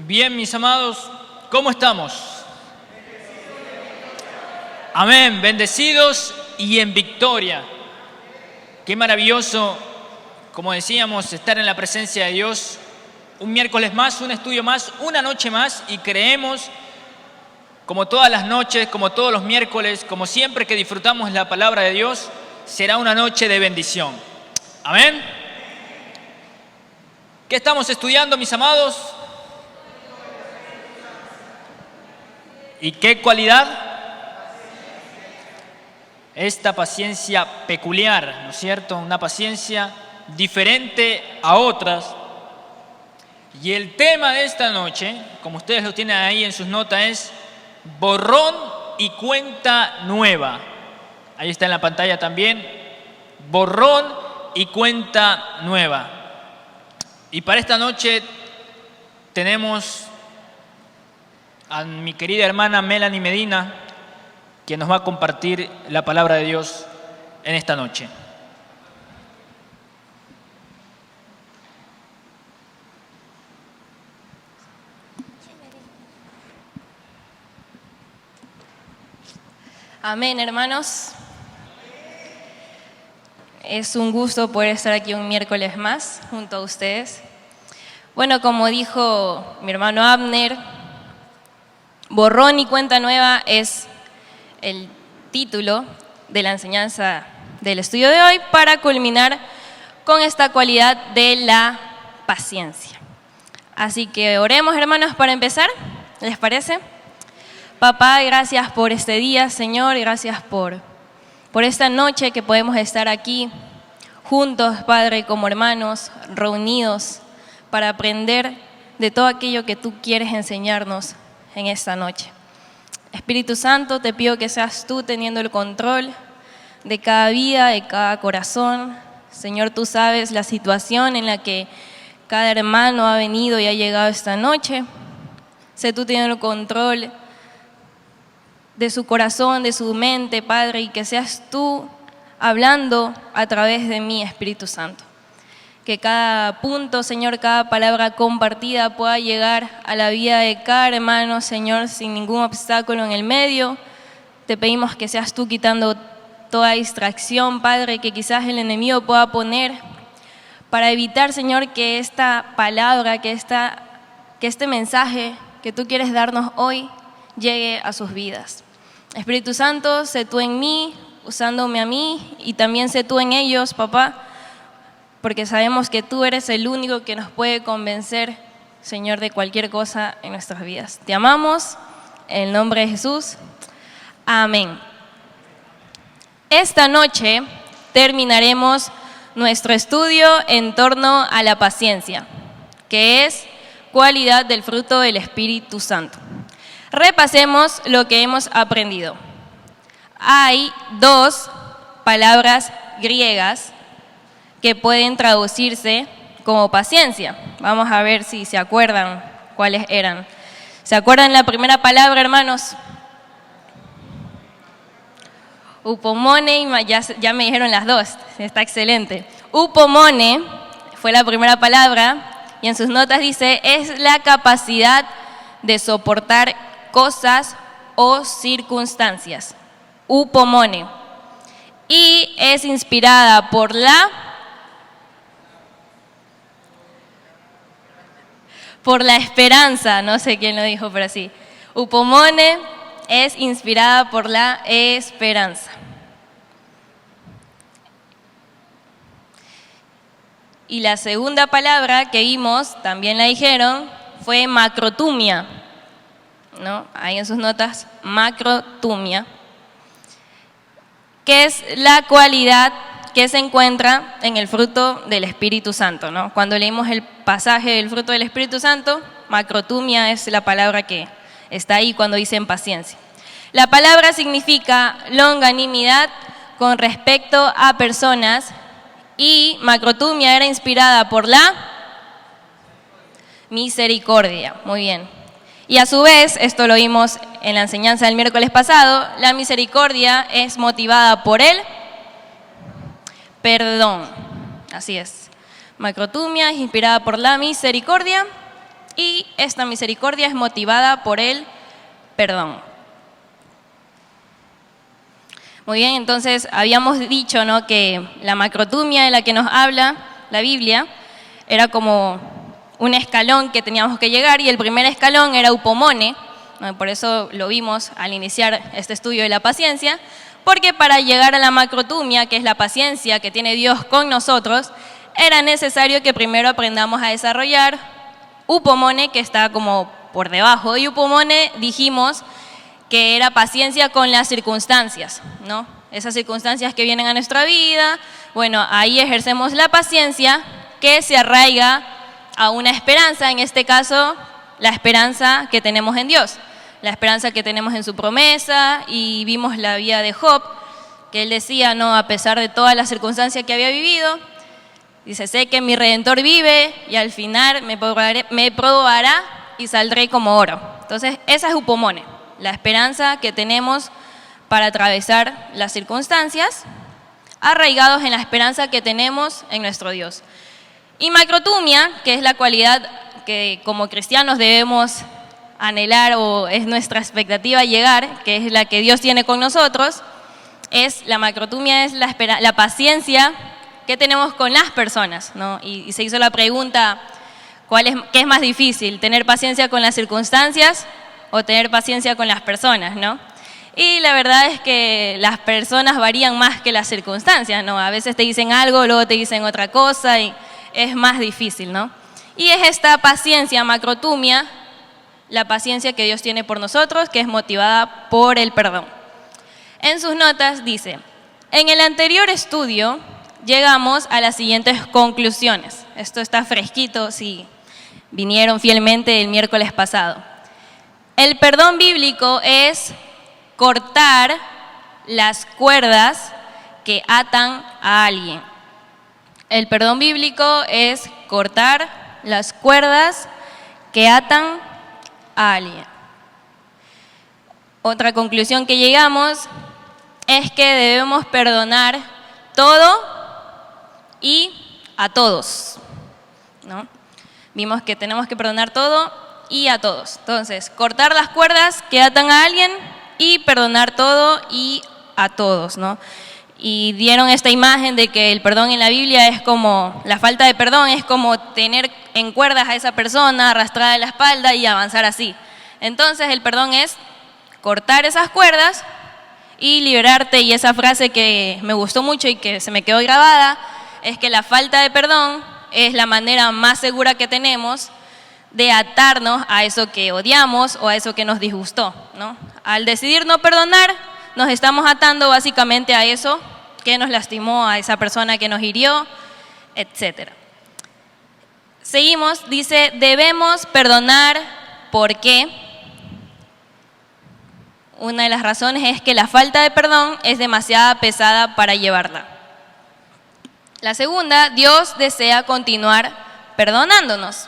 Bien, mis amados, ¿cómo estamos? Amén, bendecidos y en victoria. Qué maravilloso, como decíamos, estar en la presencia de Dios. Un miércoles más, un estudio más, una noche más, y creemos, como todas las noches, como todos los miércoles, como siempre que disfrutamos la palabra de Dios, será una noche de bendición. Amén. ¿Qué estamos estudiando, mis amados? ¿Y qué cualidad? Esta paciencia peculiar, ¿no es cierto? Una paciencia diferente a otras. Y el tema de esta noche, como ustedes lo tienen ahí en sus notas, es borrón y cuenta nueva. Ahí está en la pantalla también, borrón y cuenta nueva. Y para esta noche tenemos a mi querida hermana Melanie Medina, quien nos va a compartir la palabra de Dios en esta noche. Amén, hermanos. Es un gusto poder estar aquí un miércoles más junto a ustedes. Bueno, como dijo mi hermano Abner, borrón y cuenta nueva es el título de la enseñanza del estudio de hoy para culminar con esta cualidad de la paciencia. Así que oremos, hermanos, para empezar, ¿les parece? Papá, gracias por este día, Señor, y gracias por esta noche que podemos estar aquí juntos, Padre, como hermanos, reunidos para aprender de todo aquello que tú quieres enseñarnos en esta noche. Espíritu Santo, te pido que seas tú teniendo el control de cada vida, de cada corazón. Señor, tú sabes la situación en la que cada hermano ha venido y ha llegado esta noche. Sé tú teniendo el control de su corazón, de su mente, Padre, y que seas tú hablando a través de mí, Espíritu Santo. Que cada punto, Señor, cada palabra compartida pueda llegar a la vida de cada hermano, Señor, sin ningún obstáculo en el medio. Te pedimos que seas tú quitando toda distracción, Padre, que quizás el enemigo pueda poner para evitar, Señor, que esta palabra, que este mensaje que tú quieres darnos hoy llegue a sus vidas. Espíritu Santo, sé tú en mí, usándome a mí, y también sé tú en ellos, papá, porque sabemos que tú eres el único que nos puede convencer, Señor, de cualquier cosa en nuestras vidas. Te amamos, en el nombre de Jesús. Amén. Esta noche terminaremos nuestro estudio en torno a la paciencia, que es cualidad del fruto del Espíritu Santo. Repasemos lo que hemos aprendido. Hay dos palabras griegas que pueden traducirse como paciencia. Vamos a ver si se acuerdan cuáles eran. ¿Se acuerdan la primera palabra, hermanos? Upomone, y ya me dijeron las dos, está excelente. Upomone fue la primera palabra y en sus notas dice, es la capacidad de soportar cosas o circunstancias. Upomone. Y es inspirada por la esperanza, no sé quién lo dijo, pero sí. Upomone es inspirada por la esperanza. Y la segunda palabra que vimos, también la dijeron, fue macrotumia, ¿no? Ahí en sus notas, macrotumia, que es la cualidad que se encuentra en el fruto del Espíritu Santo, ¿no? Cuando leímos el pasaje del fruto del Espíritu Santo, macrotumia es la palabra que está ahí cuando dicen paciencia. La palabra significa longanimidad con respecto a personas y macrotumia era inspirada por la misericordia. Muy bien. Y a su vez, esto lo vimos en la enseñanza del miércoles pasado, la misericordia es motivada por el perdón. Así es. Macrotumia es inspirada por la misericordia y esta misericordia es motivada por el perdón. Muy bien, entonces habíamos dicho, ¿no?, que la macrotumia de la que nos habla la Biblia era como un escalón que teníamos que llegar, y el primer escalón era upomone, ¿no? Por eso lo vimos al iniciar este estudio de la paciencia, porque para llegar a la macrotumia, que es la paciencia que tiene Dios con nosotros, era necesario que primero aprendamos a desarrollar upomone, que está como por debajo, y upomone dijimos que era paciencia con las circunstancias, ¿no? Esas circunstancias que vienen a nuestra vida, bueno, ahí ejercemos la paciencia que se arraiga a una esperanza, en este caso, la esperanza que tenemos en Dios, la esperanza que tenemos en su promesa, y vimos la vida de Job, que él decía, ¿no?, a pesar de todas las circunstancias que había vivido, dice, sé que mi Redentor vive y al final me probará y saldré como oro. Entonces, esa es upomone, la esperanza que tenemos para atravesar las circunstancias, arraigados en la esperanza que tenemos en nuestro Dios. Y macrotumia, que es la cualidad que como cristianos debemos anhelar, o es nuestra expectativa llegar, que es la que Dios tiene con nosotros, es la macrotumia, es la paciencia que tenemos con las personas, ¿no? Y se hizo la pregunta, ¿qué es más difícil? ¿Tener paciencia con las circunstancias o tener paciencia con las personas, ¿no? Y la verdad es que las personas varían más que las circunstancias, ¿no? A veces te dicen algo, luego te dicen otra cosa y es más difícil, ¿no? Y es esta paciencia, macrotumia, la paciencia que Dios tiene por nosotros, que es motivada por el perdón. En sus notas dice, en el anterior estudio llegamos a las siguientes conclusiones. Esto está fresquito si vinieron fielmente el miércoles pasado. El perdón bíblico es cortar las cuerdas que atan a alguien. El perdón bíblico es cortar las cuerdas que atan a alguien. Otra conclusión que llegamos es que debemos perdonar todo y a todos, ¿no? Vimos que tenemos que perdonar todo y a todos. Entonces, cortar las cuerdas que atan a alguien y perdonar todo y a todos, ¿no? Y dieron esta imagen de que el perdón en la Biblia es como, la falta de perdón es como tener en cuerdas a esa persona, arrastrada de la espalda y avanzar así. Entonces, el perdón es cortar esas cuerdas y liberarte, y esa frase que me gustó mucho y que se me quedó grabada, es que la falta de perdón es la manera más segura que tenemos de atarnos a eso que odiamos o a eso que nos disgustó, ¿no? Al decidir no perdonar, nos estamos atando básicamente a eso que nos lastimó, a esa persona que nos hirió, etc. Seguimos, dice, debemos perdonar porque una de las razones es que la falta de perdón es demasiado pesada para llevarla. La segunda, Dios desea continuar perdonándonos.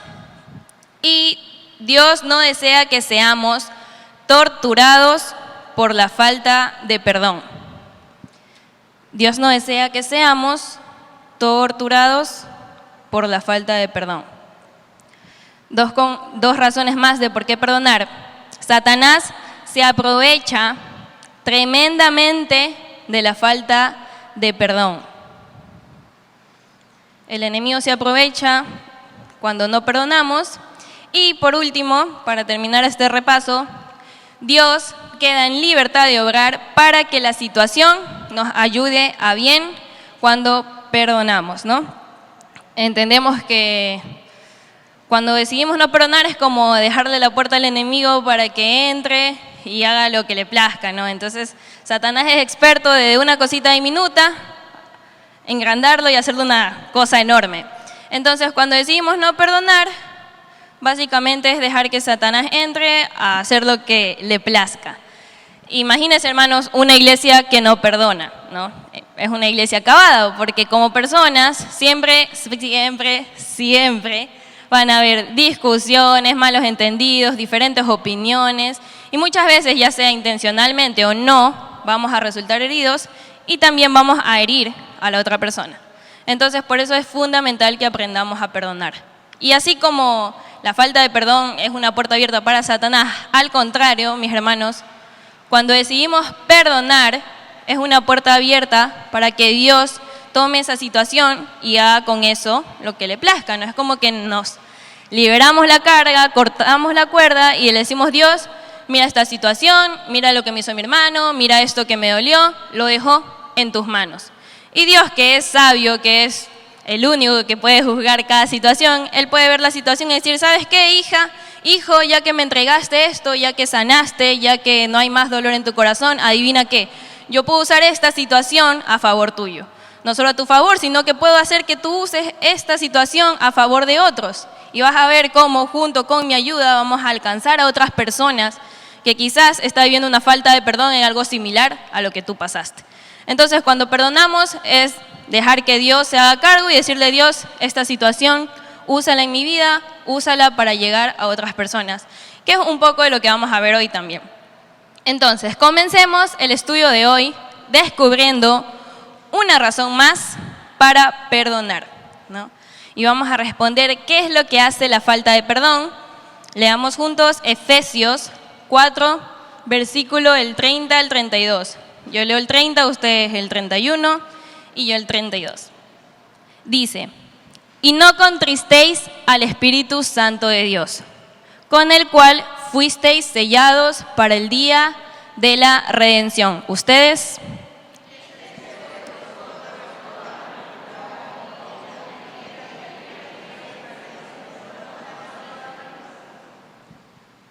Y Dios no desea que seamos torturados por la falta de perdón. Dios no desea que seamos torturados por la falta de perdón. Dos razones más de por qué perdonar. Satanás se aprovecha tremendamente de la falta de perdón. El enemigo se aprovecha cuando no perdonamos. Y por último, para terminar este repaso, Dios queda en libertad de obrar para que la situación nos ayude a bien cuando perdonamos, ¿no? Entendemos que cuando decidimos no perdonar es como dejarle la puerta al enemigo para que entre y haga lo que le plazca, ¿no? Entonces, Satanás es experto de una cosita diminuta, engrandarlo y hacerle una cosa enorme. Entonces, cuando decidimos no perdonar, básicamente es dejar que Satanás entre a hacer lo que le plazca. Imagínense, hermanos, una iglesia que no perdona, ¿no? Es una iglesia acabada, porque como personas siempre van a haber discusiones, malos entendidos, diferentes opiniones, y muchas veces, ya sea intencionalmente o no, vamos a resultar heridos y también vamos a herir a la otra persona. Entonces, por eso es fundamental que aprendamos a perdonar. Y así como la falta de perdón es una puerta abierta para Satanás. Al contrario, mis hermanos, cuando decidimos perdonar, es una puerta abierta para que Dios tome esa situación y haga con eso lo que le plazca, ¿no? Es como que nos liberamos la carga, cortamos la cuerda y le decimos: Dios, mira esta situación, mira lo que me hizo mi hermano, mira esto que me dolió, lo dejo en tus manos. Y Dios, que es sabio, que es el único que puede juzgar cada situación, Él puede ver la situación y decir: ¿sabes qué, hija, hijo? Ya que me entregaste esto, ya que sanaste, ya que no hay más dolor en tu corazón, adivina qué, yo puedo usar esta situación a favor tuyo. No solo a tu favor, sino que puedo hacer que tú uses esta situación a favor de otros. Y vas a ver cómo junto con mi ayuda vamos a alcanzar a otras personas que quizás está viviendo una falta de perdón en algo similar a lo que tú pasaste. Entonces, cuando perdonamos es dejar que Dios se haga cargo y decirle: Dios, esta situación, úsala en mi vida, úsala para llegar a otras personas, que es un poco de lo que vamos a ver hoy también. Entonces, comencemos el estudio de hoy descubriendo una razón más para perdonar, ¿no? Y vamos a responder qué es lo que hace la falta de perdón. Leamos juntos Efesios 4, versículo el 30 al 32. Yo leo el 30, ustedes el 31 y yo el 32. Dice: y no contristéis al Espíritu Santo de Dios, con el cual fuisteis sellados para el día de la redención. Ustedes.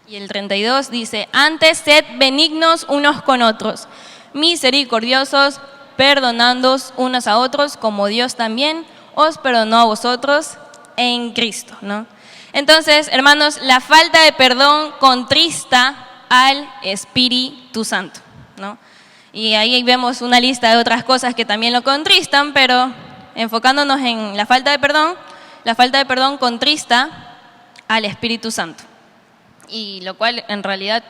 Y el 32 dice: antes sed benignos unos con otros, misericordiosos, perdonándoos unos a otros, como Dios también os perdonó a vosotros en Cristo, ¿no? Entonces, hermanos, la falta de perdón contrista al Espíritu Santo, ¿no? Y ahí vemos una lista de otras cosas que también lo contristan, pero enfocándonos en la falta de perdón contrista al Espíritu Santo. Y lo cual en realidad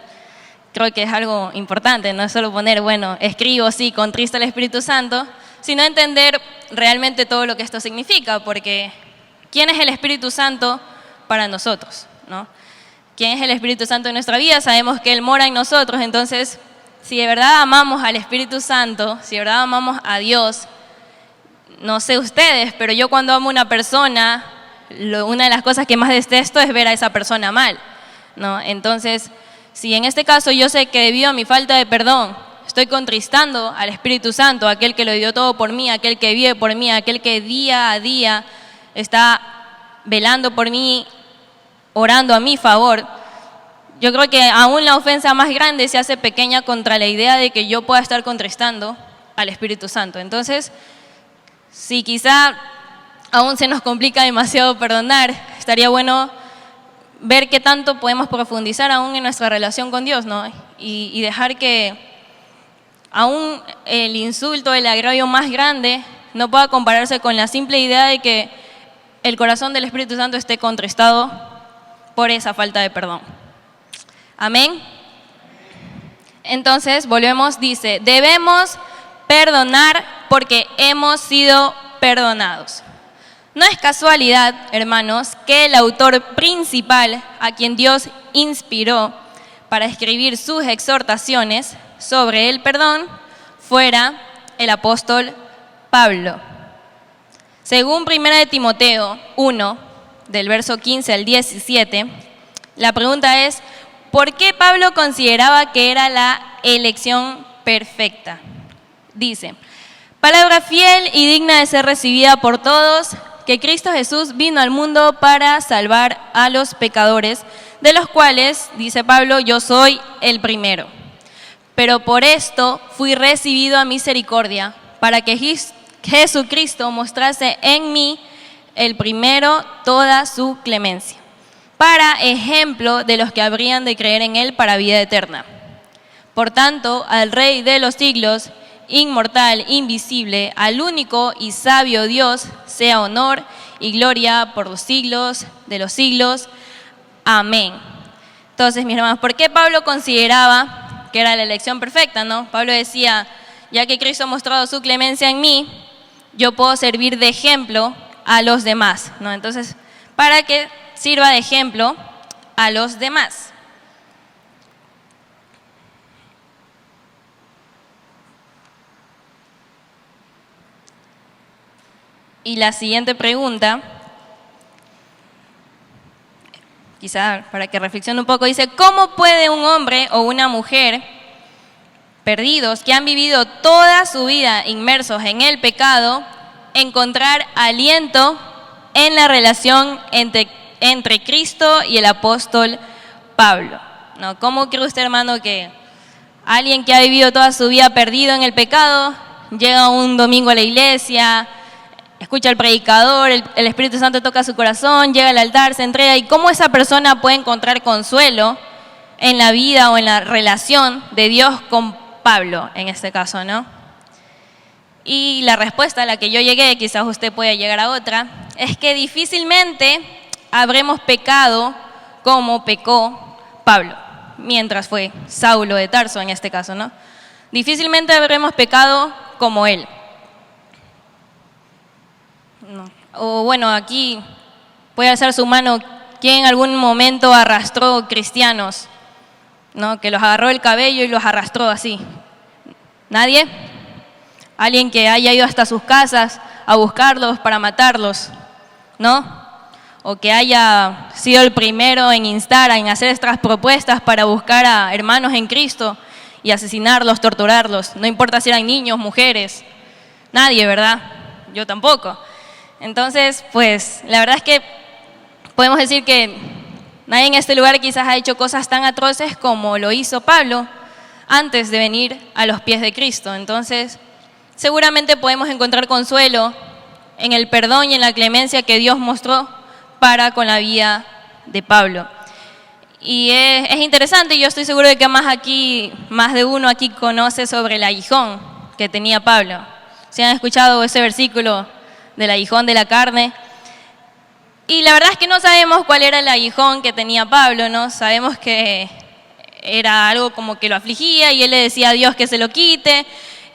creo que es algo importante, no es solo poner, bueno, escribo, sí, contrista al Espíritu Santo, sino entender realmente todo lo que esto significa, porque ¿quién es el Espíritu Santo para nosotros, ¿no? ¿Quién es el Espíritu Santo en nuestra vida? Sabemos que Él mora en nosotros, entonces, si de verdad amamos al Espíritu Santo, si de verdad amamos a Dios, no sé ustedes, pero yo cuando amo a una persona, una de las cosas que más detesto es ver a esa persona mal, ¿no? Entonces, si en este caso yo sé que debido a mi falta de perdón estoy contristando al Espíritu Santo, aquel que lo dio todo por mí, aquel que vive por mí, aquel que día a día está velando por mí, orando a mi favor, yo creo que aún la ofensa más grande se hace pequeña contra la idea de que yo pueda estar contristando al Espíritu Santo. Entonces, si quizá aún se nos complica demasiado perdonar, estaría bueno ver qué tanto podemos profundizar aún en nuestra relación con Dios, ¿no? Y dejar que aún el insulto, el agravio más grande no pueda compararse con la simple idea de que el corazón del Espíritu Santo esté contristado por esa falta de perdón. Amén. Entonces, volvemos, dice: debemos perdonar porque hemos sido perdonados. No es casualidad, hermanos, que el autor principal a quien Dios inspiró para escribir sus exhortaciones sobre el perdón fuera el apóstol Pablo. Según 1 de Timoteo 1, del verso 15 al 17, la pregunta es: ¿por qué Pablo consideraba que era la elección perfecta? Dice: palabra fiel y digna de ser recibida por todos, que Cristo Jesús vino al mundo para salvar a los pecadores, de los cuales, dice Pablo, yo soy el primero. Pero por esto fui recibido a misericordia, para que Jesucristo mostrase en mí el primero toda su clemencia, para ejemplo de los que habrían de creer en Él para vida eterna. Por tanto, al Rey de los siglos, inmortal, invisible, al único y sabio Dios, sea honor y gloria por los siglos de los siglos. Amén. Entonces, mis hermanos, ¿por qué Pablo consideraba que era la elección perfecta, no? Pablo decía: ya que Cristo ha mostrado su clemencia en mí, yo puedo servir de ejemplo a los demás, ¿no? Entonces, para que sirva de ejemplo a los demás. Y la siguiente pregunta, quizá para que reflexione un poco, dice, ¿cómo puede un hombre o una mujer perdidos que han vivido toda su vida inmersos en el pecado encontrar aliento en la relación entre Cristo y el apóstol Pablo? ¿No? ¿Cómo cree usted, hermano, que alguien que ha vivido toda su vida perdido en el pecado llega un domingo a la iglesia, escucha al predicador, el Espíritu Santo toca su corazón, llega al altar, se entrega, y cómo esa persona puede encontrar consuelo en la vida o en la relación de Dios con Pablo, en este caso, ¿no? Y la respuesta a la que yo llegué, quizás usted pueda llegar a otra, es que difícilmente habremos pecado como pecó Pablo, mientras fue Saulo de Tarso en este caso, ¿no? Difícilmente habremos pecado como él. No. O bueno, aquí puede alzar su mano, ¿quién en algún momento arrastró cristianos? ¿No? Que los agarró el cabello y los arrastró así. ¿Nadie? ¿Alguien que haya ido hasta sus casas a buscarlos para matarlos? ¿No? O que haya sido el primero en instar, en hacer estas propuestas para buscar a hermanos en Cristo y asesinarlos, torturarlos. No importa si eran niños, mujeres. Nadie, ¿verdad? Yo tampoco. Entonces, pues, la verdad es que podemos decir que nadie en este lugar quizás ha hecho cosas tan atroces como lo hizo Pablo antes de venir a los pies de Cristo. Entonces, seguramente podemos encontrar consuelo en el perdón y en la clemencia que Dios mostró para con la vida de Pablo. Y es interesante, y yo estoy seguro de que más de uno aquí conoce sobre el aguijón que tenía Pablo. ¿Se han escuchado ese versículo del aguijón de la carne? Y la verdad es que no sabemos cuál era el aguijón que tenía Pablo, ¿no? Sabemos que era algo como que lo afligía y él le decía a Dios que se lo quite.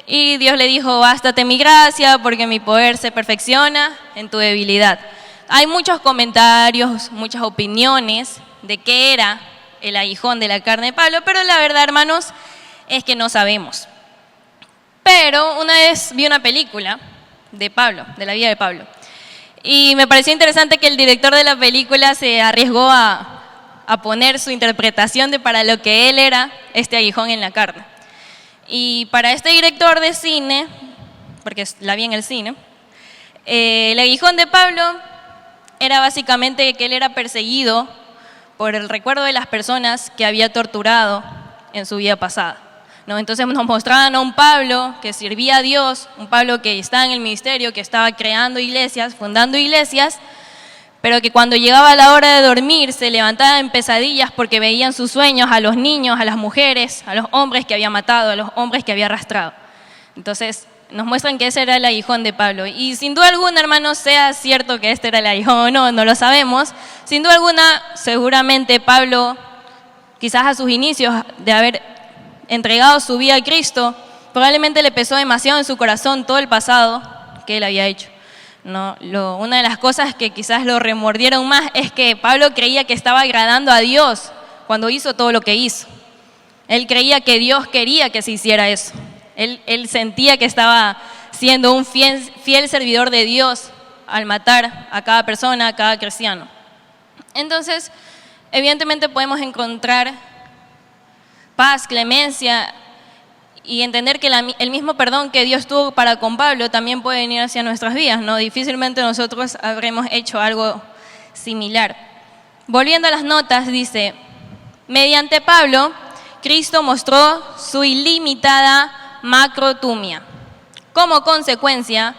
Y Dios le dijo, bástate mi gracia porque mi poder se perfecciona en tu debilidad. Hay muchos comentarios, muchas opiniones de qué era el aguijón de la carne de Pablo, pero la verdad, hermanos, es que no sabemos. Pero una vez vi una película de Pablo, de la vida de Pablo, y me pareció interesante que el director de la película se arriesgó a poner su interpretación de para lo que él era este aguijón en la carne. Y para este director de cine, porque la vi en el cine, el aguijón de Pablo era básicamente que él era perseguido por el recuerdo de las personas que había torturado en su vida pasada, ¿no? Entonces nos mostraban a un Pablo que servía a Dios, un Pablo que estaba en el ministerio, que estaba creando iglesias, fundando iglesias, pero que cuando llegaba la hora de dormir se levantaba en pesadillas porque veían sus sueños a los niños, a las mujeres, a los hombres que había matado, a los hombres que había arrastrado. Entonces nos muestran que ese era el aguijón de Pablo. Y sin duda alguna, hermanos, sea cierto que este era el aguijón o no, no lo sabemos. Sin duda alguna, seguramente Pablo, quizás a sus inicios de haber entregado su vida a Cristo, probablemente le pesó demasiado en su corazón todo el pasado que él había hecho. No, una de las cosas que quizás lo remordieron más es que Pablo creía que estaba agradando a Dios cuando hizo todo lo que hizo. Él creía que Dios quería que se hiciera eso. Él sentía que estaba siendo un fiel servidor de Dios al matar a cada persona, a cada cristiano. Entonces, evidentemente podemos encontrar paz, clemencia y entender que el mismo perdón que Dios tuvo para con Pablo también puede venir hacia nuestras vidas, ¿no? Difícilmente nosotros habremos hecho algo similar. Volviendo a las notas, dice, mediante Pablo, Cristo mostró su ilimitada macrotumia. Como consecuencia,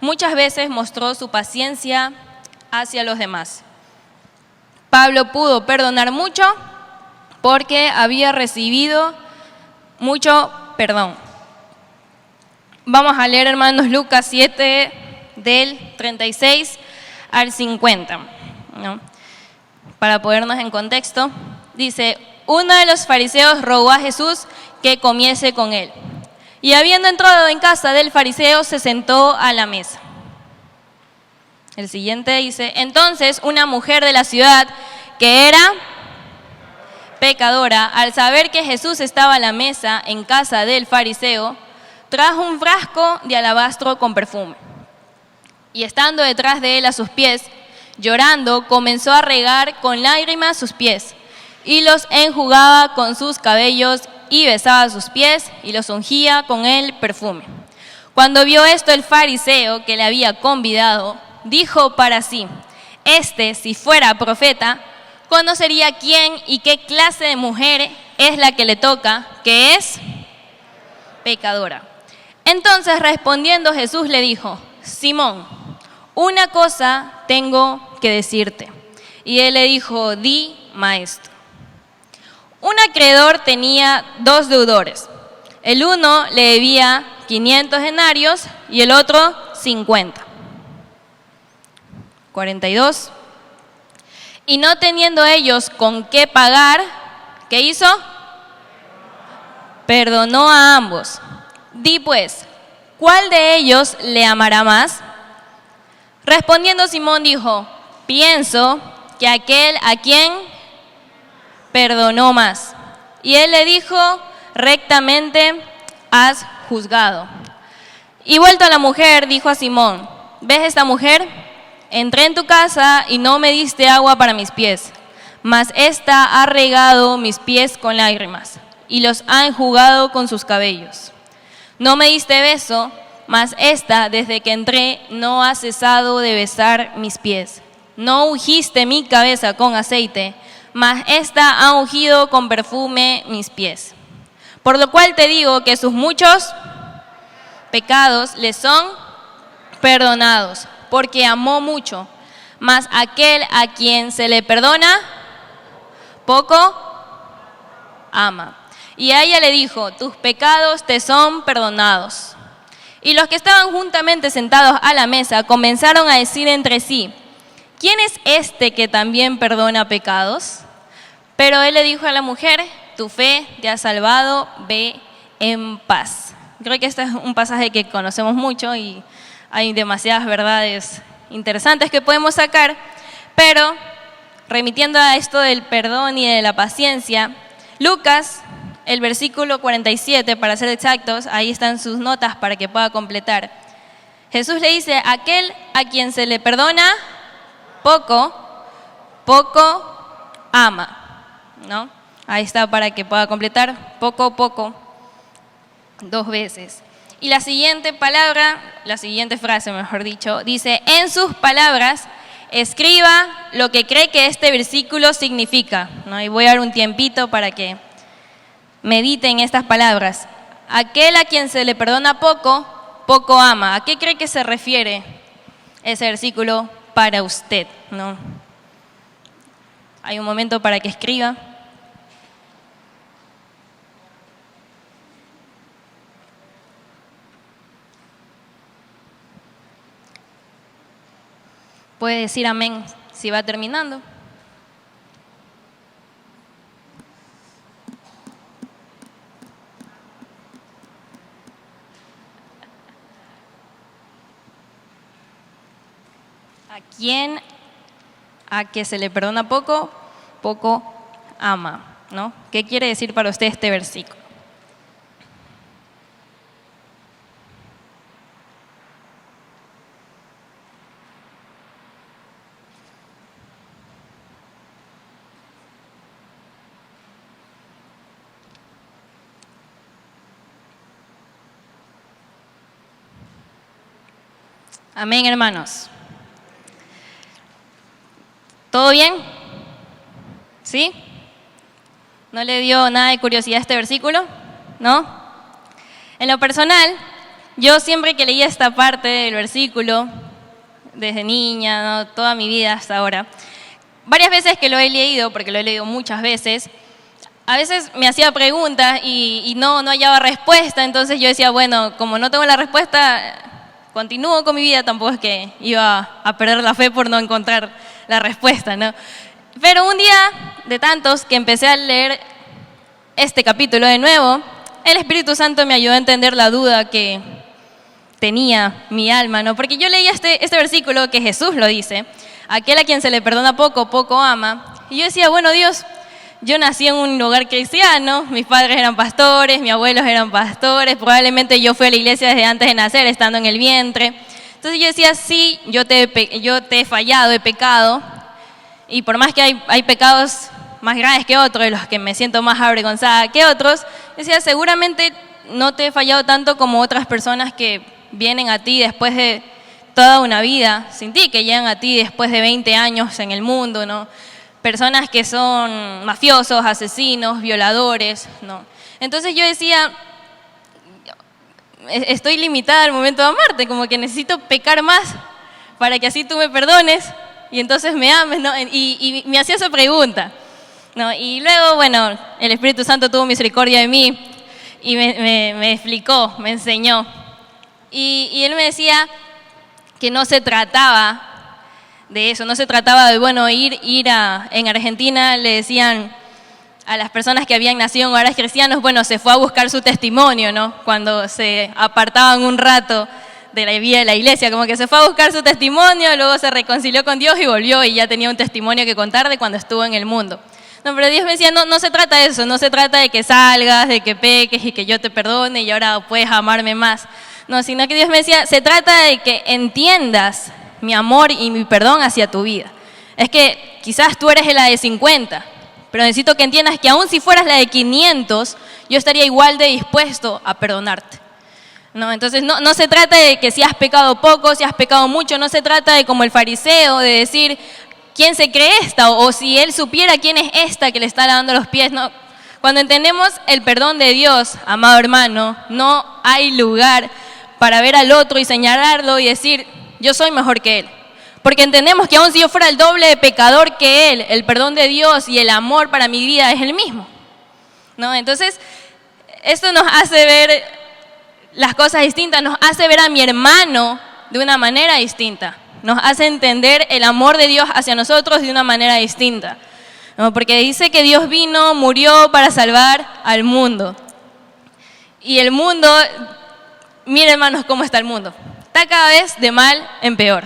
muchas veces mostró su paciencia hacia los demás. Pablo pudo perdonar mucho porque había recibido mucho perdón. Vamos a leer, hermanos, Lucas 7, del 36 al 50, ¿no? Para ponernos en contexto. Dice, uno de los fariseos rogó a Jesús que comiese con él. Y habiendo entrado en casa del fariseo, se sentó a la mesa. El siguiente dice, entonces una mujer de la ciudad que era pecadora, al saber que Jesús estaba a la mesa en casa del fariseo, trajo un frasco de alabastro con perfume. Y estando detrás de él a sus pies, llorando, comenzó a regar con lágrimas sus pies, y los enjugaba con sus cabellos, y besaba sus pies, y los ungía con el perfume. Cuando vio esto el fariseo que le había convidado, dijo para sí, si fuera profeta, conocería quién y qué clase de mujer es la que le toca, que es pecadora. Entonces respondiendo Jesús le dijo, Simón, una cosa tengo que decirte. Y él le dijo, di, maestro. Un acreedor tenía 2 deudores. El uno le debía 500 denarios y el otro 50. 42. Y no teniendo ellos con qué pagar, ¿qué hizo? Perdonó a ambos. Di pues, ¿cuál de ellos le amará más? Respondiendo Simón dijo, pienso que aquel a quien perdonó más. Y él le dijo, rectamente has juzgado. Y vuelto a la mujer, dijo a Simón, ¿ves esta mujer? Entré en tu casa y no me diste agua para mis pies, mas ésta ha regado mis pies con lágrimas y los ha enjugado con sus cabellos. No me diste beso, mas ésta, desde que entré, no ha cesado de besar mis pies. No ungiste mi cabeza con aceite, mas ésta ha ungido con perfume mis pies. Por lo cual te digo que sus muchos pecados le son perdonados, porque amó mucho. Mas aquel a quien se le perdona, poco ama. Y a ella le dijo, tus pecados te son perdonados. Y los que estaban juntamente sentados a la mesa comenzaron a decir entre sí, ¿quién es este que también perdona pecados? Pero él le dijo a la mujer, tu fe te ha salvado, ve en paz. Creo que este es un pasaje que conocemos mucho y hay demasiadas verdades interesantes que podemos sacar, pero remitiendo a esto del perdón y de la paciencia, Lucas, el versículo 47, para ser exactos, ahí están sus notas para que pueda completar. Jesús le dice, aquel a quien se le perdona poco, poco ama, ¿no? Ahí está para que pueda completar, poco, 2 veces. Y la siguiente palabra, la siguiente frase, mejor dicho, dice, en sus palabras, escriba lo que cree que este versículo significa, ¿no? Y voy a dar un tiempito para que mediten estas palabras. Aquel a quien se le perdona poco, poco ama. ¿A qué cree que se refiere ese versículo para usted, ¿no? Hay un momento para que escriba. Puede decir amén si va terminando. ¿A quién a que se le perdona poco, poco ama, ¿no? ¿Qué quiere decir para usted este versículo? Amén, hermanos. ¿Todo bien? ¿Sí? ¿No le dio nada de curiosidad este versículo? ¿No? En lo personal, yo siempre que leía esta parte del versículo, desde niña, ¿no? Toda mi vida hasta ahora, varias veces que lo he leído, porque lo he leído muchas veces, a veces me hacía preguntas y no hallaba respuesta, entonces yo decía, bueno, como no tengo la respuesta, continúo con mi vida, tampoco es que iba a perder la fe por no encontrar la respuesta, ¿no? Pero un día de tantos que empecé a leer este capítulo de nuevo, el Espíritu Santo me ayudó a entender la duda que tenía mi alma, ¿no? Porque yo leía este versículo que Jesús lo dice, aquel a quien se le perdona poco, poco ama. Y yo decía, bueno, Dios, yo nací en un hogar cristiano, mis padres eran pastores, mis abuelos eran pastores, probablemente yo fui a la iglesia desde antes de nacer, estando en el vientre. Entonces yo decía, sí, yo te he fallado, he pecado, y por más que hay pecados más graves que otros, de los que me siento más avergonzada que otros, decía, seguramente no te he fallado tanto como otras personas que vienen a ti después de toda una vida sin ti, que llegan a ti después de 20 años en el mundo, ¿no? Personas que son mafiosos, asesinos, violadores, ¿no? Entonces yo decía, estoy limitada al momento de amarte, como que necesito pecar más para que así tú me perdones y entonces me ames, ¿no? Y me hacía esa pregunta, ¿no? Y luego, bueno, el Espíritu Santo tuvo misericordia de mí y me explicó, me enseñó. Y él me decía que no se trataba de eso, no se trataba de, bueno, en Argentina le decían a las personas que habían nacido en hogares cristianos, bueno, se fue a buscar su testimonio, ¿no? Cuando se apartaban un rato de la vida de la iglesia, como que se fue a buscar su testimonio, luego se reconcilió con Dios y volvió y ya tenía un testimonio que contar de cuando estuvo en el mundo. No, pero Dios me decía, no se trata de eso, no se trata de que salgas, de que peques y que yo te perdone y ahora puedes amarme más. No, sino que Dios me decía, se trata de que entiendas mi amor y mi perdón hacia tu vida. Es que quizás tú eres la de 50, pero necesito que entiendas que aun si fueras la de 500, yo estaría igual de dispuesto a perdonarte. ¿No? Entonces no se trata de que si has pecado poco, si has pecado mucho, no se trata de como el fariseo, de decir, ¿quién se cree esta? O si él supiera quién es esta que le está lavando los pies, ¿no? Cuando entendemos el perdón de Dios, amado hermano, no hay lugar para ver al otro y señalarlo y decir, yo soy mejor que él. Porque entendemos que aun si yo fuera el doble de pecador que él, el perdón de Dios y el amor para mi vida es el mismo, ¿no? Entonces, esto nos hace ver las cosas distintas, nos hace ver a mi hermano de una manera distinta, nos hace entender el amor de Dios hacia nosotros de una manera distinta, ¿no? Porque dice que Dios vino, murió para salvar al mundo. Y el mundo, miren hermanos cómo está el mundo, está cada vez de mal en peor,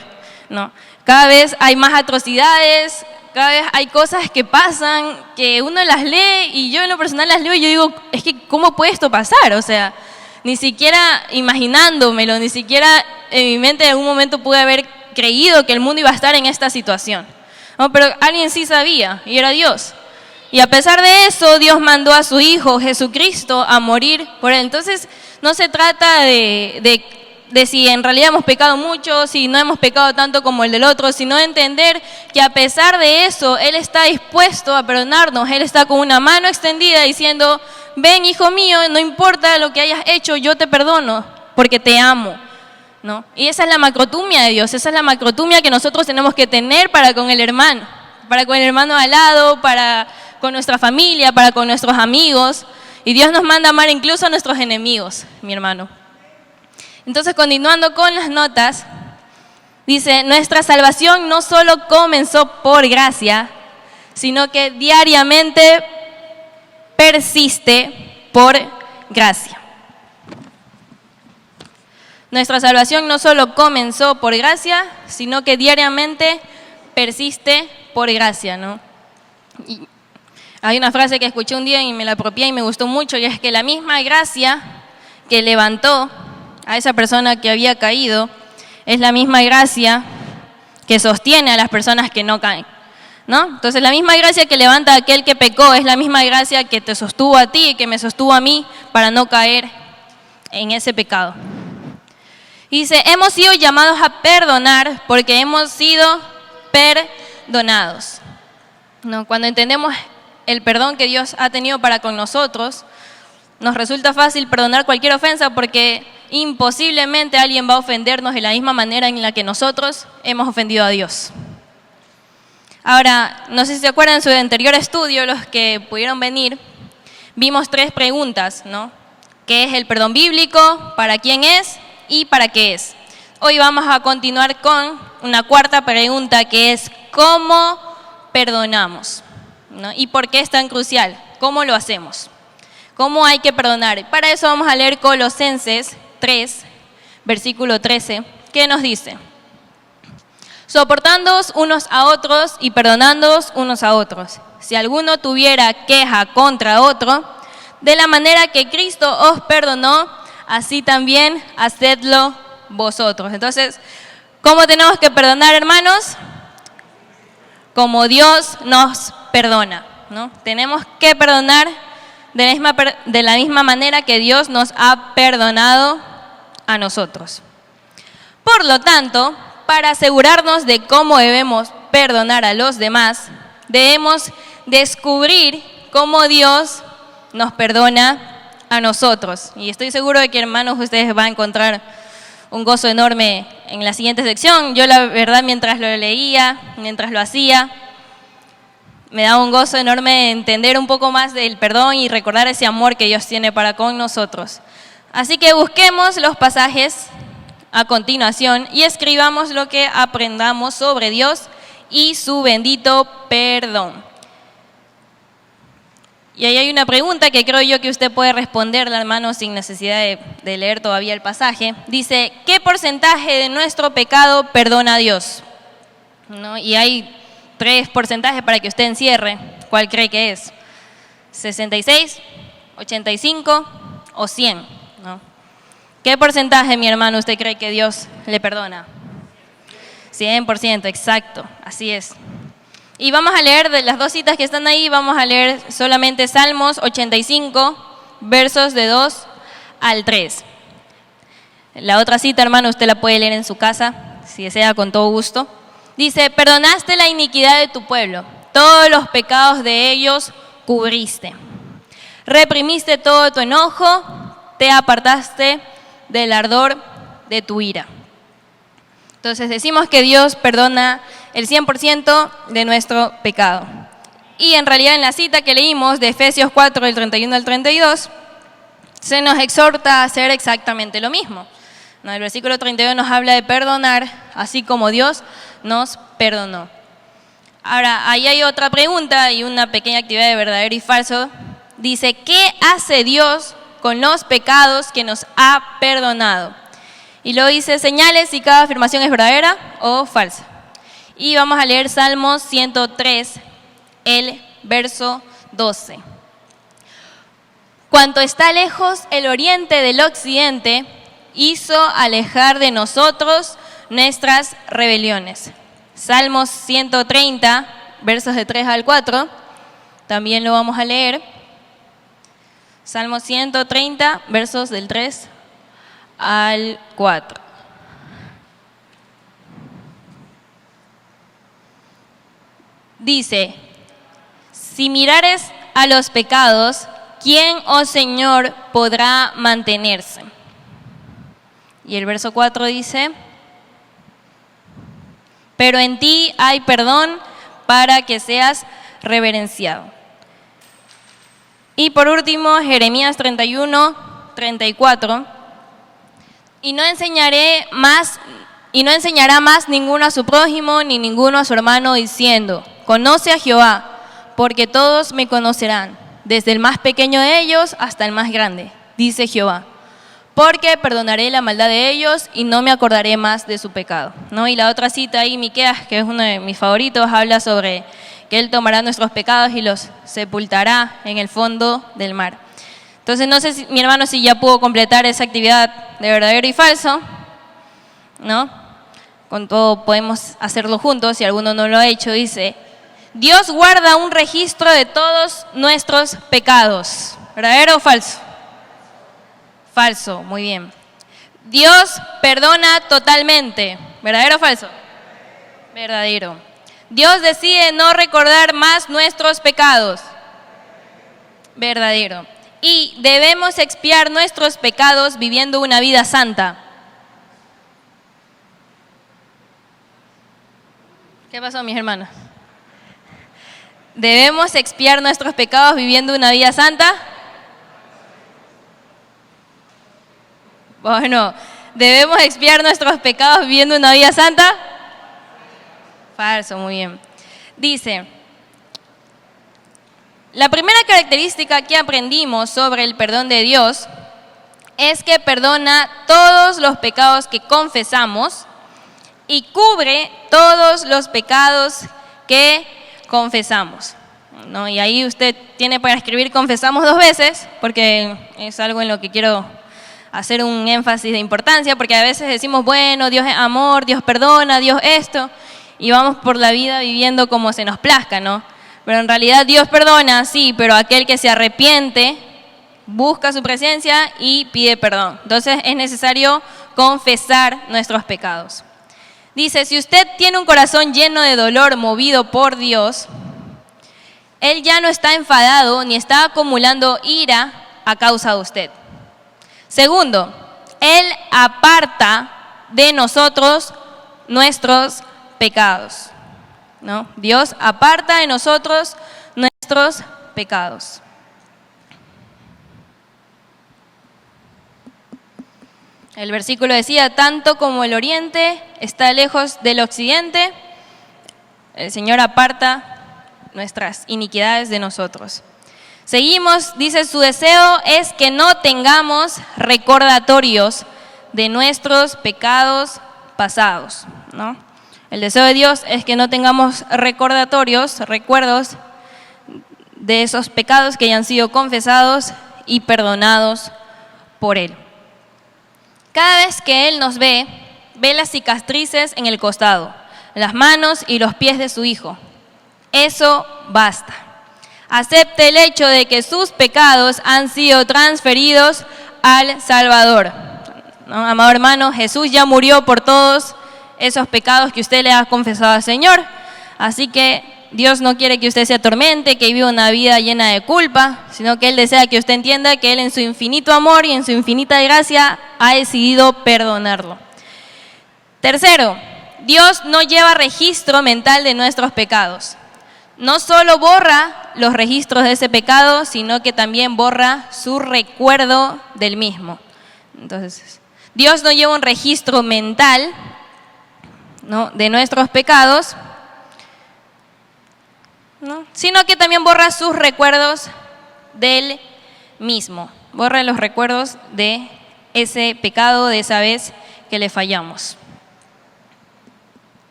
¿no? Cada vez hay más atrocidades, cada vez hay cosas que pasan que uno las lee y yo en lo personal las leo y yo digo, es que ¿cómo puede esto pasar? O sea, ni siquiera imaginándomelo, ni siquiera en mi mente en algún momento pude haber creído que el mundo iba a estar en esta situación, ¿no? Pero alguien sí sabía y era Dios. Y a pesar de eso, Dios mandó a su Hijo Jesucristo a morir por él. Entonces, no se trata de si en realidad hemos pecado mucho, si no hemos pecado tanto como el del otro, sino de entender que a pesar de eso, Él está dispuesto a perdonarnos. Él está con una mano extendida diciendo, ven hijo mío, no importa lo que hayas hecho, yo te perdono porque te amo, ¿no? Y esa es la macrotumia de Dios, esa es la macrotumia que nosotros tenemos que tener para con el hermano al lado, para con nuestra familia, para con nuestros amigos. Y Dios nos manda a amar incluso a nuestros enemigos, mi hermano. Entonces, continuando con las notas, dice, nuestra salvación no solo comenzó por gracia, sino que diariamente persiste por gracia. Nuestra salvación no solo comenzó por gracia, sino que diariamente persiste por gracia, ¿no? Y hay una frase que escuché un día y me la apropié y me gustó mucho, y es que la misma gracia que levantó a esa persona que había caído es la misma gracia que sostiene a las personas que no caen, ¿no? Entonces la misma gracia que levanta a aquel que pecó es la misma gracia que te sostuvo a ti y que me sostuvo a mí para no caer en ese pecado. Y dice, hemos sido llamados a perdonar porque hemos sido perdonados, ¿no? Cuando entendemos el perdón que Dios ha tenido para con nosotros, nos resulta fácil perdonar cualquier ofensa porque imposiblemente alguien va a ofendernos de la misma manera en la que nosotros hemos ofendido a Dios. Ahora, no sé si se acuerdan, en su anterior estudio, los que pudieron venir, vimos 3 preguntas, ¿no? ¿Qué es el perdón bíblico? ¿Para quién es? ¿Y para qué es? Hoy vamos a continuar con una 4ª pregunta que es ¿cómo perdonamos? ¿No? ¿Y por qué es tan crucial? ¿Cómo lo hacemos? ¿Cómo hay que perdonar? Para eso vamos a leer Colosenses 3, versículo 13, que nos dice: soportándoos unos a otros y perdonándoos unos a otros. Si alguno tuviera queja contra otro, de la manera que Cristo os perdonó, así también hacedlo vosotros. Entonces, ¿cómo tenemos que perdonar, hermanos? Como Dios nos perdona, ¿no? Tenemos que perdonar de la misma manera que Dios nos ha perdonado a nosotros. Por lo tanto, para asegurarnos de cómo debemos perdonar a los demás, debemos descubrir cómo Dios nos perdona a nosotros. Y estoy seguro de que, hermanos, ustedes van a encontrar un gozo enorme en la siguiente sección. Yo, la verdad, mientras lo leía, mientras lo hacía, me daba un gozo enorme de entender un poco más del perdón y recordar ese amor que Dios tiene para con nosotros. Así que busquemos los pasajes a continuación y escribamos lo que aprendamos sobre Dios y su bendito perdón. Y ahí hay una pregunta que creo yo que usted puede responderla, hermano, sin necesidad de leer todavía el pasaje. Dice: ¿qué porcentaje de nuestro pecado perdona Dios? ¿No? Y hay 3 porcentajes para que usted encierre. ¿Cuál cree que es? ¿66, 85 o 100? ¿No? ¿Qué porcentaje, mi hermano, usted cree que Dios le perdona? 100%, exacto, así es. Y vamos a leer de las 2 citas que están ahí, vamos a leer solamente Salmos 85, versos de 2 al 3. La otra cita, hermano, usted la puede leer en su casa, si desea, con todo gusto. Dice: perdonaste la iniquidad de tu pueblo, todos los pecados de ellos cubriste. Reprimiste todo tu enojo, te apartaste del ardor de tu ira. Entonces decimos que Dios perdona el 100% de nuestro pecado. Y en realidad en la cita que leímos de Efesios 4, del 31 al 32, se nos exhorta a hacer exactamente lo mismo. ¿No? El versículo 32 nos habla de perdonar, así como Dios nos perdonó. Ahora, ahí hay otra pregunta y una pequeña actividad de verdadero y falso. Dice: ¿qué hace Dios con los pecados que nos ha perdonado? Y luego dice: señales si cada afirmación es verdadera o falsa. Y vamos a leer Salmos 103, el verso 12. Cuanto está lejos el oriente del occidente, hizo alejar de nosotros nuestras rebeliones. Salmos 130, versos de 3 al 4, también lo vamos a leer. Salmos 130, versos del 3 al 4. Dice: si mirares a los pecados, ¿quién, oh Señor, podrá mantenerse? Y el verso 4 dice: pero en ti hay perdón para que seas reverenciado. Y por último, Jeremías 31, 34. Y no enseñará más ninguno a su prójimo, ni ninguno a su hermano, diciendo: conoce a Jehová, porque todos me conocerán, desde el más pequeño de ellos hasta el más grande, dice Jehová. Porque perdonaré la maldad de ellos y no me acordaré más de su pecado. ¿No? Y la otra cita ahí, Miqueas, que es uno de mis favoritos, habla sobre que Él tomará nuestros pecados y los sepultará en el fondo del mar. Entonces, no sé, mi hermano, si ya pudo completar esa actividad de verdadero y falso, ¿no? Con todo podemos hacerlo juntos, si alguno no lo ha hecho. Dice: Dios guarda un registro de todos nuestros pecados. ¿Verdadero o falso? Falso, muy bien. Dios perdona totalmente. ¿Verdadero o falso? Verdadero. Dios decide no recordar más nuestros pecados. Verdadero. Y debemos expiar nuestros pecados viviendo una vida santa. ¿Qué pasó, mis hermanos? ¿Debemos expiar nuestros pecados viviendo una vida santa? Bueno, ¿debemos expiar nuestros pecados viviendo una vida santa? Falso, muy bien. Dice: la primera característica que aprendimos sobre el perdón de Dios es que perdona todos los pecados que confesamos y cubre todos los pecados que confesamos, ¿no? Y ahí usted tiene para escribir confesamos 2 veces, porque es algo en lo que quiero hacer un énfasis de importancia, porque a veces decimos, bueno, Dios es amor, Dios perdona, Dios esto, y vamos por la vida viviendo como se nos plazca, ¿no? Pero en realidad Dios perdona, sí, pero aquel que se arrepiente, busca su presencia y pide perdón. Entonces es necesario confesar nuestros pecados. Dice, si usted tiene un corazón lleno de dolor movido por Dios, Él ya no está enfadado ni está acumulando ira a causa de usted. Segundo, Él aparta de nosotros nuestros pecados, ¿no? Dios aparta de nosotros nuestros pecados. El versículo decía, tanto como el oriente está lejos del occidente, el Señor aparta nuestras iniquidades de nosotros. Seguimos, dice, su deseo es que no tengamos recordatorios de nuestros pecados pasados, ¿no? El deseo de Dios es que no tengamos recordatorios, recuerdos de esos pecados que ya han sido confesados y perdonados por Él. Cada vez que Él nos ve las cicatrices en el costado, las manos y los pies de su Hijo. Eso basta. Acepte el hecho de que sus pecados han sido transferidos al Salvador, ¿no? Amado hermano, Jesús ya murió por todos esos pecados que usted le ha confesado al Señor. Así que Dios no quiere que usted se atormente, que viva una vida llena de culpa, sino que Él desea que usted entienda que Él en su infinito amor y en su infinita gracia ha decidido perdonarlo. Tercero, Dios no lleva registro mental de nuestros pecados. No solo borra los registros de ese pecado, sino que también borra su recuerdo del mismo. Entonces, Dios no lleva un registro mental, ¿no?, de nuestros pecados, ¿no?, sino que también borra sus recuerdos del mismo. Borra los recuerdos de ese pecado, de esa vez que le fallamos.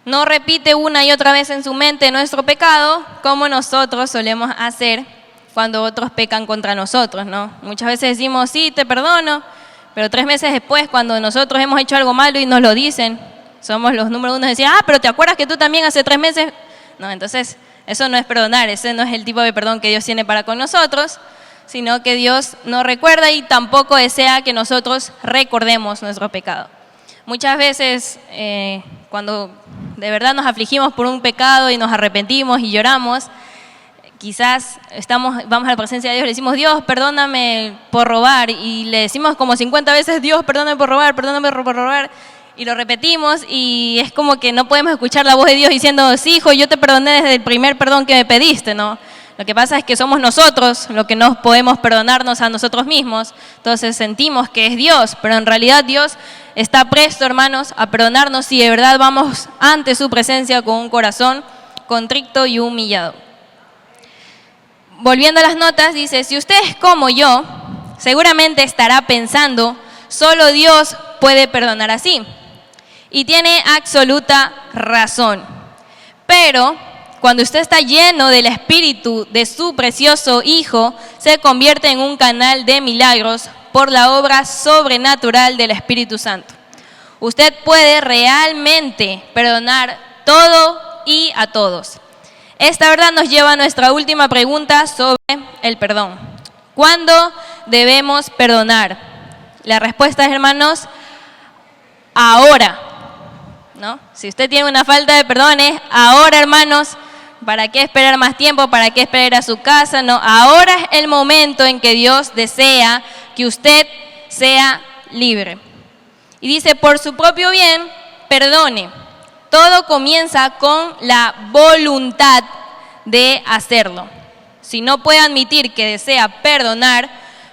No repite una y otra vez en su mente nuestro pecado, como nosotros solemos hacer cuando otros pecan contra nosotros, ¿no? Muchas veces decimos, sí, te perdono, pero 3 meses después, cuando nosotros hemos hecho algo malo y nos lo dicen, somos los número 1 de decir, pero ¿te acuerdas que tú también hace 3 meses? No, entonces eso no es perdonar, ese no es el tipo de perdón que Dios tiene para con nosotros, sino que Dios no recuerda y tampoco desea que nosotros recordemos nuestro pecado. Muchas veces cuando de verdad nos afligimos por un pecado y nos arrepentimos y lloramos, quizás vamos a la presencia de Dios y le decimos, Dios, perdóname por robar, y le decimos como 50 veces, Dios, perdóname por robar, y lo repetimos, y es como que no podemos escuchar la voz de Dios diciendo, sí, hijo, yo te perdoné desde el primer perdón que me pediste, ¿no? Lo que pasa es que somos nosotros los que no podemos perdonarnos a nosotros mismos, entonces sentimos que es Dios, pero en realidad Dios está presto, hermanos, a perdonarnos si de verdad vamos ante su presencia con un corazón contrito y humillado. Volviendo a las notas, dice, si usted es como yo, seguramente estará pensando, solo Dios puede perdonar así. Y tiene absoluta razón. Pero cuando usted está lleno del Espíritu de su precioso Hijo, se convierte en un canal de milagros por la obra sobrenatural del Espíritu Santo. Usted puede realmente perdonar todo y a todos. Esta verdad nos lleva a nuestra última pregunta sobre el perdón. ¿Cuándo debemos perdonar? La respuesta es, hermanos, ahora, ¿no? Si usted tiene una falta de perdón, es ahora, hermanos. ¿Para qué esperar más tiempo? ¿Para qué esperar a su casa? No, ahora es el momento en que Dios desea que usted sea libre. Y dice, por su propio bien, perdone. Todo comienza con la voluntad de hacerlo. Si no puede admitir que desea perdonar,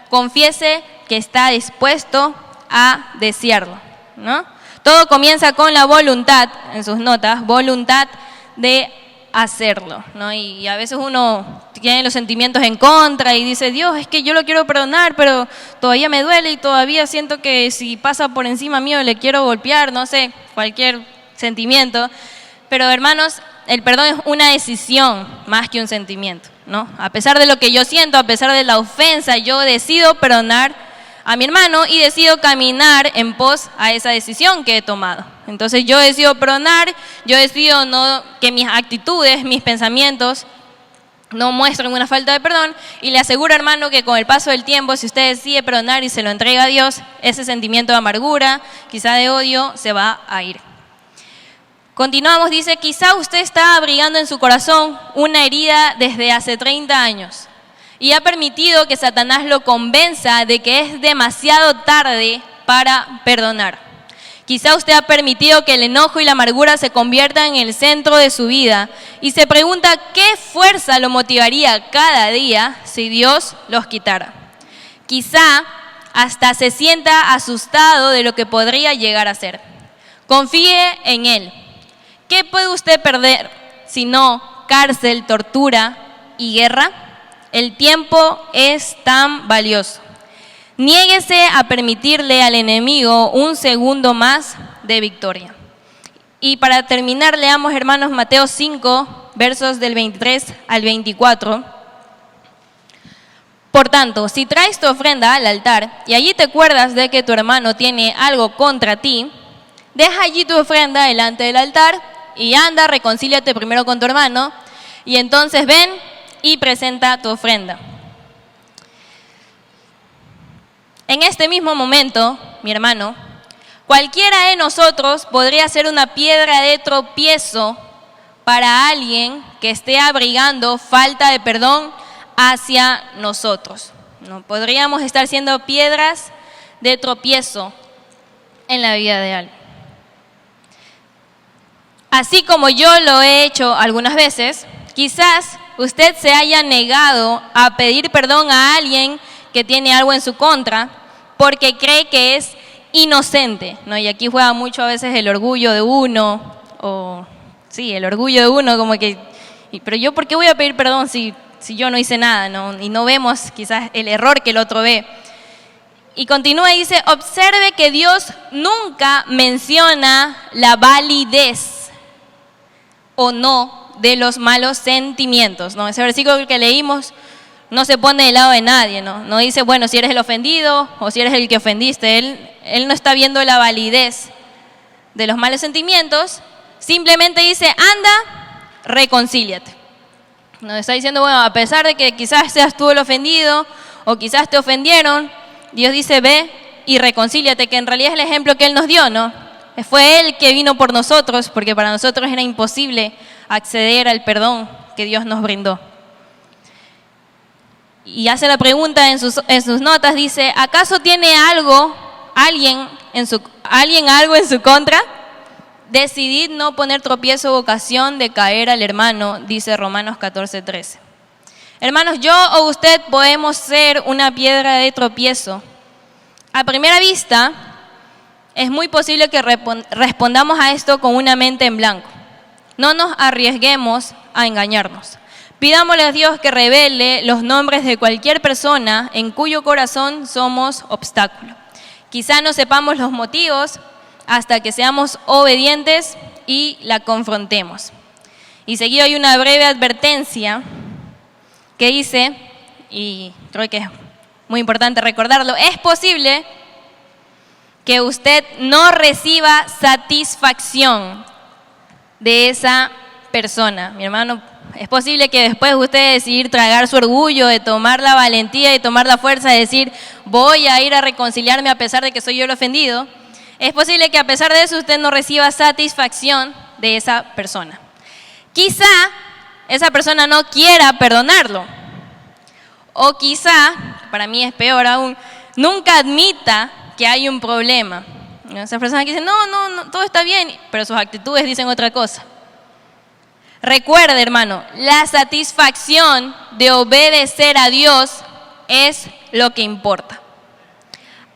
confiese que está dispuesto a desearlo, ¿no? Todo comienza con la voluntad, en sus notas, voluntad de hacerlo, ¿no? Y a veces uno tiene los sentimientos en contra y dice, Dios, es que yo lo quiero perdonar, pero todavía me duele y todavía siento que si pasa por encima mío le quiero golpear, no sé, cualquier sentimiento. Pero hermanos, el perdón es una decisión más que un sentimiento, ¿no? A pesar de lo que yo siento, a pesar de la ofensa, yo decido perdonar a mi hermano y decido caminar en pos a esa decisión que he tomado. Entonces yo decido perdonar, yo decido que mis actitudes, mis pensamientos no muestren una falta de perdón, y le aseguro, hermano, que con el paso del tiempo, si usted decide perdonar y se lo entrega a Dios, ese sentimiento de amargura, quizá de odio, se va a ir. Continuamos, dice, quizá usted está abrigando en su corazón una herida desde hace 30 años y ha permitido que Satanás lo convenza de que es demasiado tarde para perdonar. Quizá usted ha permitido que el enojo y la amargura se conviertan en el centro de su vida y se pregunta qué fuerza lo motivaría cada día si Dios los quitara. Quizá hasta se sienta asustado de lo que podría llegar a ser. Confíe en Él. ¿Qué puede usted perder si no cárcel, tortura y guerra? El tiempo es tan valioso. Niéguese a permitirle al enemigo un segundo más de victoria. Y para terminar, leamos, hermanos, Mateo 5, versos del 23 al 24. Por tanto, si traes tu ofrenda al altar y allí te acuerdas de que tu hermano tiene algo contra ti, deja allí tu ofrenda delante del altar y anda, reconcíliate primero con tu hermano y entonces ven y presenta tu ofrenda. En este mismo momento, mi hermano, cualquiera de nosotros podría ser una piedra de tropiezo para alguien que esté abrigando falta de perdón hacia nosotros. ¿No? Podríamos estar siendo piedras de tropiezo en la vida de alguien. Así como yo lo he hecho algunas veces, quizás usted se haya negado a pedir perdón a alguien que tiene algo en su contra porque cree que es inocente, ¿no? Y aquí juega mucho a veces el orgullo de uno, el orgullo de uno, como que, pero yo ¿por qué voy a pedir perdón si yo no hice nada, ¿no? Y no vemos quizás el error que el otro ve. Y continúa y dice, observe que Dios nunca menciona la validez o no de los malos sentimientos, ¿no? Ese versículo que leímos no se pone del lado de nadie, ¿no? No dice, bueno, si eres el ofendido o si eres el que ofendiste. Él no está viendo la validez de los malos sentimientos, simplemente dice, anda, reconcíliate. Nos está diciendo, bueno, a pesar de que quizás seas tú el ofendido o quizás te ofendieron, Dios dice, ve y reconcíliate, que en realidad es el ejemplo que Él nos dio, ¿no? Fue Él que vino por nosotros, porque para nosotros era imposible acceder al perdón que Dios nos brindó. Y hace la pregunta en sus notas, dice, ¿acaso tiene alguien algo en su contra? Decidid no poner tropiezo o ocasión de caer al hermano, dice Romanos 14:13. Hermanos, yo o usted podemos ser una piedra de tropiezo. A primera vista, es muy posible que respondamos a esto con una mente en blanco. No nos arriesguemos a engañarnos. Pidámosle a Dios que revele los nombres de cualquier persona en cuyo corazón somos obstáculo. Quizá no sepamos los motivos hasta que seamos obedientes y la confrontemos. Y seguido hay una breve advertencia que dice, y creo que es muy importante recordarlo, es posible que usted no reciba satisfacción de esa persona. Mi hermano, es posible que después usted decidir tragar su orgullo, de tomar la valentía y tomar la fuerza de decir, voy a ir a reconciliarme a pesar de que soy yo el ofendido. Es posible que a pesar de eso usted no reciba satisfacción de esa persona. Quizá esa persona no quiera perdonarlo. O quizá, para mí es peor aún, nunca admita que hay un problema. Esa persona que dice, no, todo está bien, pero sus actitudes dicen otra cosa. Recuerde, hermano, la satisfacción de obedecer a Dios es lo que importa.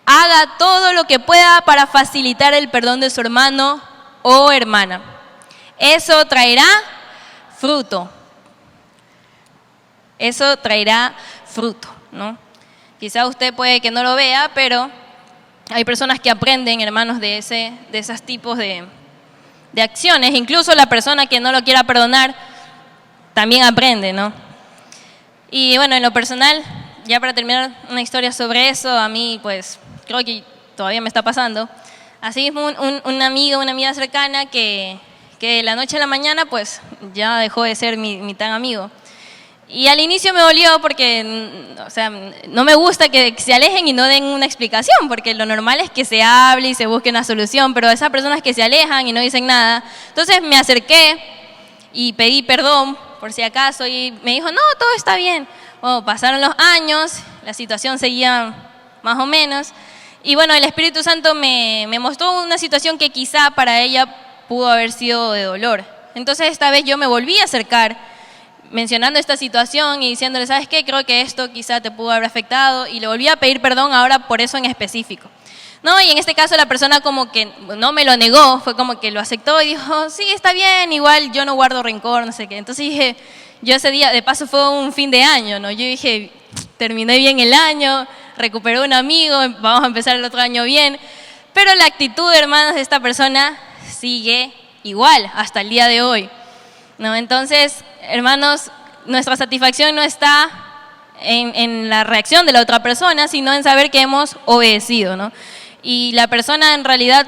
Haga todo lo que pueda para facilitar el perdón de su hermano o hermana. Eso traerá fruto. Eso traerá fruto, ¿no? Quizá usted puede que no lo vea, pero hay personas que aprenden, hermanos, de esos tipos de acciones. Incluso la persona que no lo quiera perdonar también aprende, ¿no? Y bueno, en lo personal, ya para terminar una historia sobre eso, a mí pues creo que todavía me está pasando. Así mismo una amiga cercana que de la noche a la mañana pues ya dejó de ser mi tan amigo. Y al inicio me dolió porque, o sea, no me gusta que se alejen y no den una explicación, porque lo normal es que se hable y se busque una solución, pero esas personas que se alejan y no dicen nada. Entonces me acerqué y pedí perdón por si acaso y me dijo, no, todo está bien. Bueno, pasaron los años, la situación seguía más o menos. Y bueno, el Espíritu Santo me mostró una situación que quizá para ella pudo haber sido de dolor. Entonces esta vez yo me volví a acercar, mencionando esta situación y diciéndole, ¿sabes qué? Creo que esto quizá te pudo haber afectado, y le volví a pedir perdón ahora por eso en específico. No, y en este caso la persona como que no me lo negó, fue como que lo aceptó y dijo, sí, está bien, igual yo no guardo rencor, no sé qué. Entonces dije, yo ese día, de paso fue un fin de año, ¿no? Yo dije, terminé bien el año, recuperé un amigo, vamos a empezar el otro año bien. Pero la actitud, hermanos, de esta persona sigue igual hasta el día de hoy, ¿no? Entonces, hermanos, nuestra satisfacción no está en la reacción de la otra persona, sino en saber que hemos obedecido, ¿no? Y la persona en realidad,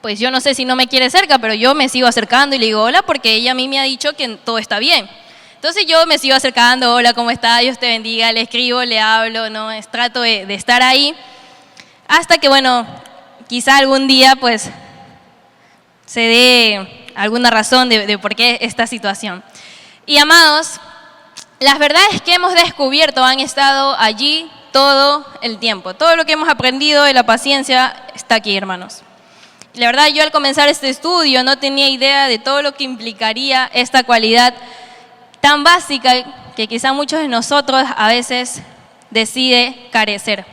pues yo no sé si no me quiere cerca, pero yo me sigo acercando y le digo hola porque ella a mí me ha dicho que todo está bien. Entonces yo me sigo acercando, hola, ¿cómo está? Dios te bendiga, le escribo, le hablo, ¿no? Trato de estar ahí hasta que, bueno, quizá algún día pues se dé alguna razón de por qué esta situación. Y amados, las verdades que hemos descubierto han estado allí todo el tiempo. Todo lo que hemos aprendido de la paciencia está aquí, hermanos. La verdad, yo al comenzar este estudio no tenía idea de todo lo que implicaría esta cualidad tan básica que quizá muchos de nosotros a veces decide carecer.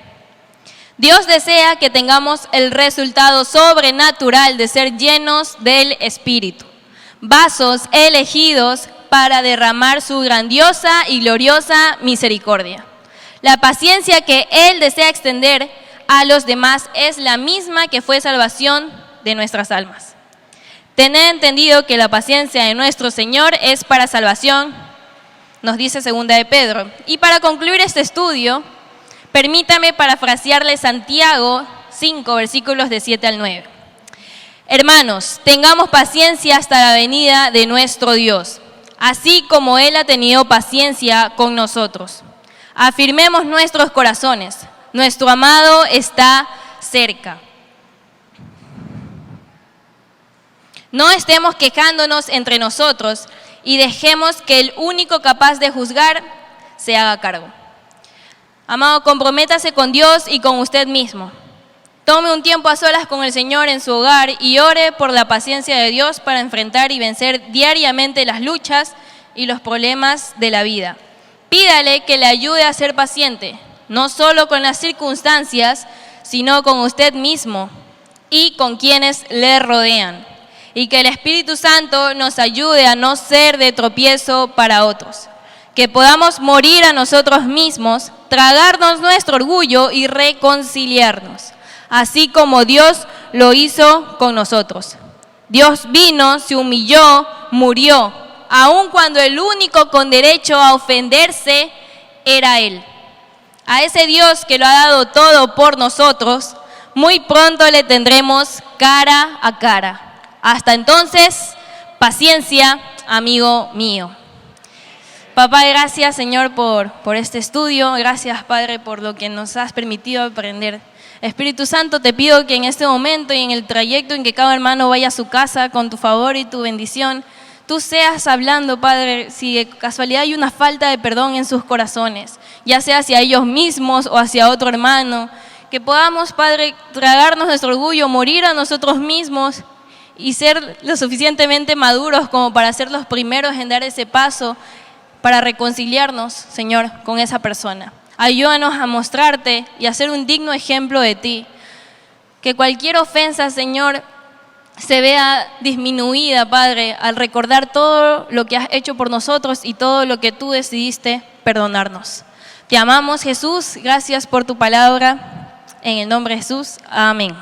Dios desea que tengamos el resultado sobrenatural de ser llenos del Espíritu, vasos elegidos para derramar su grandiosa y gloriosa misericordia. La paciencia que Él desea extender a los demás es la misma que fue salvación de nuestras almas. Tened entendido que la paciencia de nuestro Señor es para salvación, nos dice 2 de Pedro. Y para concluir este estudio, permítame parafrasearle Santiago 5, versículos de 7 al 9. Hermanos, tengamos paciencia hasta la venida de nuestro Dios, así como Él ha tenido paciencia con nosotros. Afirmemos nuestros corazones, nuestro amado está cerca. No estemos quejándonos entre nosotros y dejemos que el único capaz de juzgar se haga cargo. Amado, comprométase con Dios y con usted mismo. Tome un tiempo a solas con el Señor en su hogar y ore por la paciencia de Dios para enfrentar y vencer diariamente las luchas y los problemas de la vida. Pídale que le ayude a ser paciente, no solo con las circunstancias, sino con usted mismo y con quienes le rodean. Y que el Espíritu Santo nos ayude a no ser de tropiezo para otros. Que podamos morir a nosotros mismos, tragarnos nuestro orgullo y reconciliarnos, así como Dios lo hizo con nosotros. Dios vino, se humilló, murió, aun cuando el único con derecho a ofenderse era Él. A ese Dios que lo ha dado todo por nosotros, muy pronto le tendremos cara a cara. Hasta entonces, paciencia, amigo mío. Papá, gracias, Señor, por este estudio. Gracias, Padre, por lo que nos has permitido aprender. Espíritu Santo, te pido que en este momento y en el trayecto en que cada hermano vaya a su casa con tu favor y tu bendición, tú seas hablando, Padre, si de casualidad hay una falta de perdón en sus corazones, ya sea hacia ellos mismos o hacia otro hermano, que podamos, Padre, tragarnos nuestro orgullo, morir a nosotros mismos y ser lo suficientemente maduros como para ser los primeros en dar ese paso para reconciliarnos, Señor, con esa persona. Ayúdanos a mostrarte y a ser un digno ejemplo de ti. Que cualquier ofensa, Señor, se vea disminuida, Padre, al recordar todo lo que has hecho por nosotros y todo lo que tú decidiste perdonarnos. Te amamos, Jesús, gracias por tu palabra. En el nombre de Jesús, amén.